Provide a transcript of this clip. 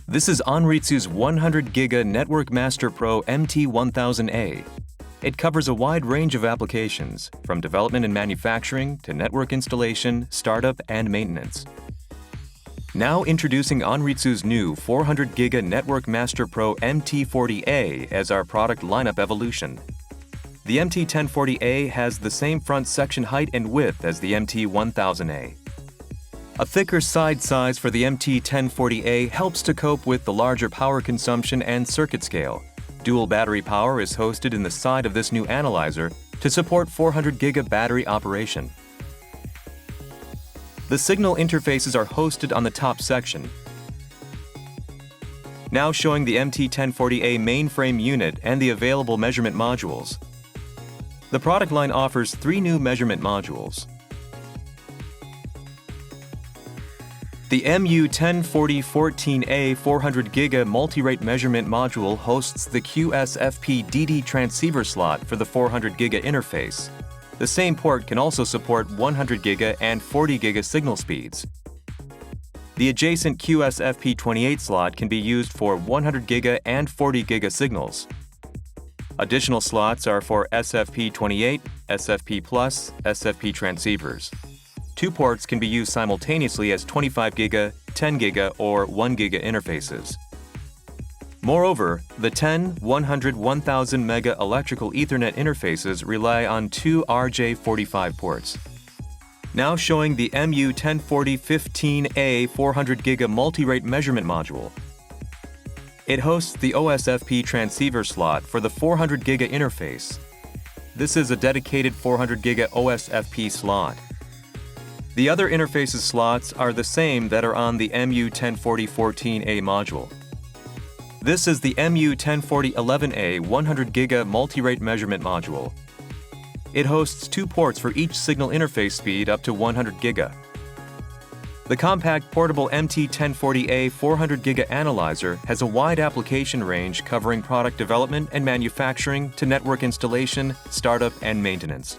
This is Anritsu's 100 Giga Network Master Pro MT1040A. It covers a wide range of applications, from development and manufacturing to network installation, startup, and maintenance. Now introducing Anritsu's new 400 Giga Network Master Pro MT40A as our product lineup evolution. The MT1040A has the same front section height and width as the MT1000A. A thicker side size for the MT1040A helps to cope with the larger power consumption and circuit scale. Dual battery power is hosted in the side of this new analyzer to support 400 Giga battery operation. The signal interfaces are hosted on the top section. Now showing the MT1040A mainframe unit and the available measurement modules. The product line offers 3 new measurement modules. The MT1040A 400 Giga multi-rate measurement module hosts the QSFP DD transceiver slot for the 400 Giga interface. The same port can also support 100 Giga and 40 Giga signal speeds. The adjacent QSFP28 slot can be used for 100 Giga and 40 Giga signals. Additional slots are for SFP28, SFP+, SFP transceivers. 2 ports can be used simultaneously as 25 Giga, 10 Giga, or 1 Giga interfaces. Moreover, the 10, 100, 1000 Mega electrical Ethernet interfaces rely on 2 RJ45 ports. Now showing the MT1040A 400 Giga multi-rate measurement module. It hosts the OSFP transceiver slot for the 400 Giga interface. This is a dedicated 400 Giga OSFP slot. The other interfaces slots are the same that are on the MT1040A module. This is the MT1040A 100 Giga multi-rate measurement module. It hosts 2 ports for each signal interface speed up to 100 Giga. The compact portable MT1040A 400 Giga analyzer has a wide application range covering product development and manufacturing to network installation, startup, and maintenance.